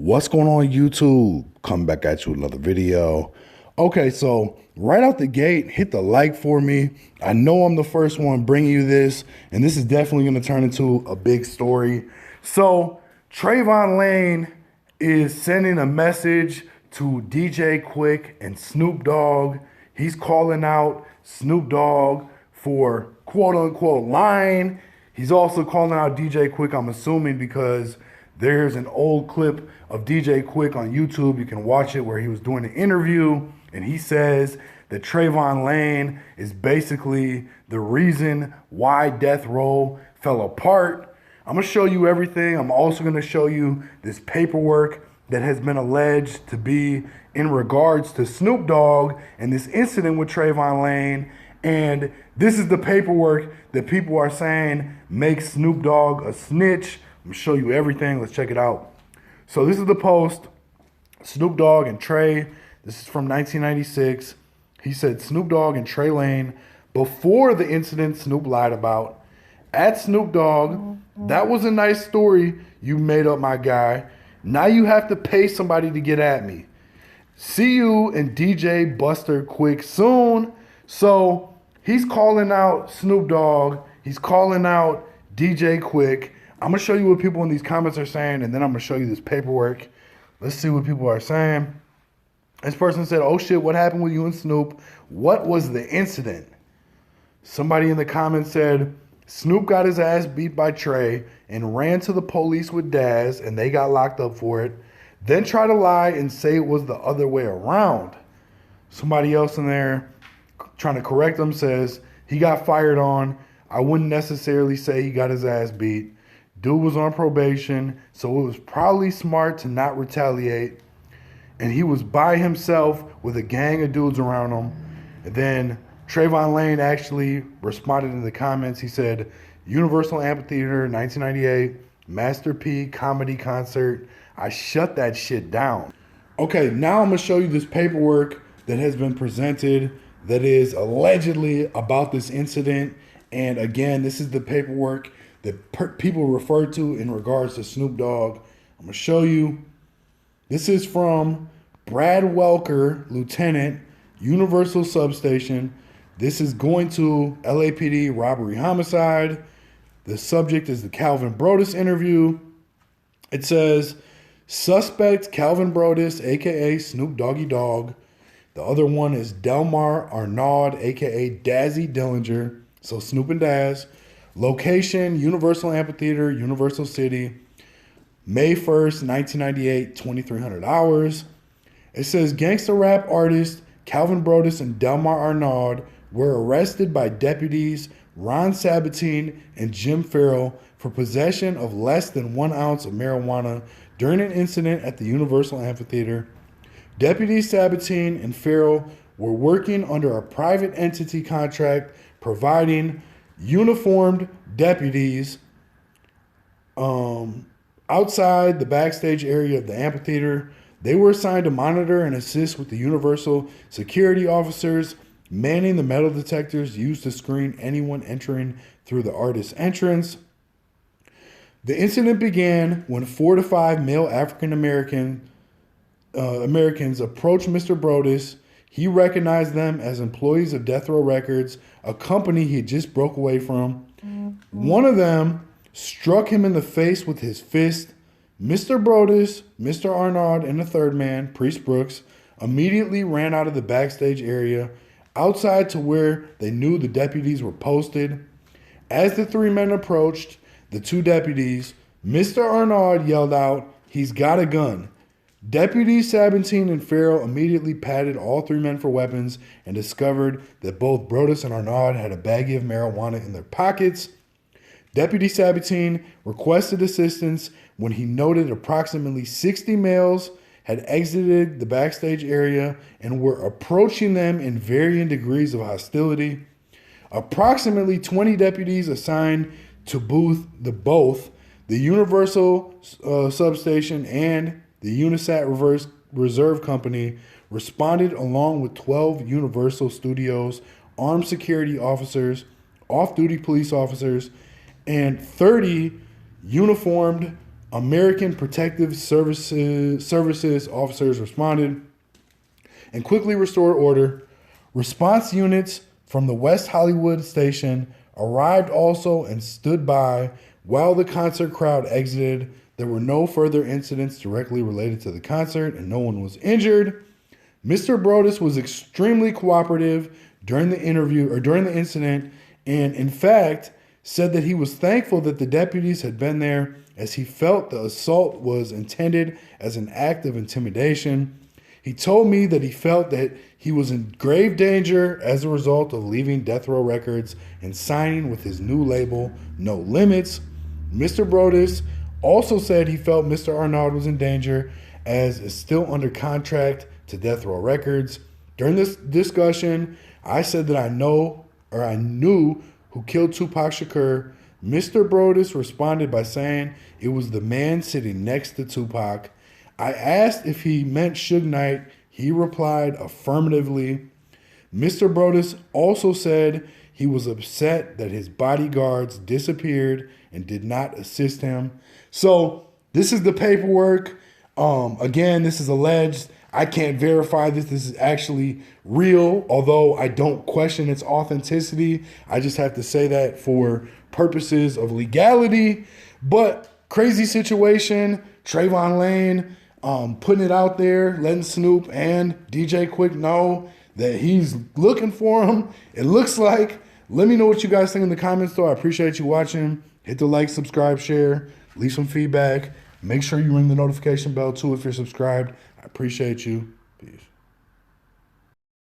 What's going on YouTube? Coming back at you with another video. Okay, so right out the gate, hit the like for me. I know I'm the first one bringing you this, and this is definitely going to turn into a big story. So TREVON Lane is sending a message to DJ QUIK and Snoop Dogg. He's calling out Snoop Dogg for quote unquote lying. He's also calling out DJ QUIK, I'm assuming, because there's an old clip of DJ QUIK on YouTube. You can watch it where he was doing an interview and he says that TREVON Lane is basically the reason why Death Row fell apart. I'm going to show you everything. I'm also going to show you this paperwork that has been alleged to be in regards to Snoop Dogg and this incident with TREVON Lane. And this is the paperwork that people are saying makes Snoop Dogg a snitch. I'm going to show you everything. Let's check it out. So this is the post. Snoop Dogg and Trey. This is from 1996. He said, Snoop Dogg and Trey Lane, before the incident Snoop lied about. At Snoop Dogg, that was a nice story you made up, my guy. Now you have to pay somebody to get at me. See you and DJ Buster QUIK soon. So he's calling out Snoop Dogg. He's calling out DJ QUIK. I'm going to show you what people in these comments are saying, and then I'm going to show you this paperwork. Let's see what people are saying. This person said, oh shit, what happened with you and Snoop? What was the incident? Somebody in the comments said, Snoop got his ass beat by Trey and ran to the police with Daz, and they got locked up for it. Then try to lie and say it was the other way around. Somebody else in there trying to correct him says, he got fired on. I wouldn't necessarily say he got his ass beat. Dude was on probation, so it was probably smart to not retaliate. And he was by himself with a gang of dudes around him. And then TREVON Lane actually responded in the comments. He said, Universal Amphitheater, 1998, Master P comedy concert. I shut that shit down. Okay, now I'm going to show you this paperwork that has been presented that is allegedly about this incident. And again, this is the paperwork that people refer to in regards to Snoop Dogg. I'm going to show you. This is from Brad Welker, Lieutenant, Universal Substation. This is going to LAPD robbery homicide. The subject is the Calvin Brodus interview. It says, suspect Calvin Brodus, a.k.a. Snoop Doggy Dogg. The other one is Delmar Arnaud, a.k.a. Dazzy Dillinger. So Snoop and Daz. Location, Universal Amphitheater, Universal City. May 1st, 1998, 2300 hours. It says gangster rap artist Calvin Brodus and Delmar Arnaud were arrested by deputies Ron Sabatine and Jim Farrell for possession of less than 1 ounce of marijuana during an incident at the Universal Amphitheater. Deputies Sabatine and Farrell were working under a private entity contract providing uniformed deputies outside the backstage area of the amphitheater. They were assigned to monitor and assist with the Universal security officers manning the metal detectors used to screen anyone entering through the artist's entrance. The incident began when 4 to 5 male African Americans approached Mr. Brodus. He recognized them as employees of Death Row Records, a company he had just broke away from. One of them struck him in the face with his fist. Mr. Brodus, Mr. Arnaud, and the third man, Priest Brooks, immediately ran out of the backstage area outside to where they knew the deputies were posted. As the three men approached the two deputies, Mr. Arnaud yelled out, "He's got a gun." Deputies Sabatine and Farrell immediately patted all three men for weapons and discovered that both Brodus and Arnaud had a baggie of marijuana in their pockets. Deputy Sabatine requested assistance when he noted approximately 60 males had exited the backstage area and were approaching them in varying degrees of hostility. Approximately 20 deputies assigned to both the Universal Substation and the Unisat Reserve Company responded, along with 12 Universal Studios armed security officers, off-duty police officers, and 30 uniformed American Protective Services officers responded and quickly restored order. Response units from the West Hollywood station arrived also and stood by while the concert crowd exited. There were no further incidents directly related to the concert and no one was injured. Mr. Brodus was extremely cooperative during the incident, and in fact said that he was thankful that the deputies had been there as he felt the assault was intended as an act of intimidation. He told me that he felt that he was in grave danger as a result of leaving Death Row Records and signing with his new label, No Limits. Mr. Brodus also said he felt Mr. Arnaud was in danger as is still under contract to Death Row Records. During this discussion, I said that I knew who killed Tupac Shakur. Mr. Brodus responded by saying it was the man sitting next to Tupac. I asked if he meant Suge Knight. He replied affirmatively. Mr. Brodus also said he was upset that his bodyguards disappeared and did not assist him. So this is the paperwork. Again, this is alleged. I can't verify this. This is actually real, although I don't question its authenticity. I just have to say that for purposes of legality. But crazy situation. TREVON Lane putting it out there, letting Snoop and DJ QUIK know that he's looking for him. It looks like. Let me know what you guys think in the comments, though. I appreciate you watching. Hit the like, subscribe, share, leave some feedback. Make sure you ring the notification bell, too, if you're subscribed. I appreciate you. Peace.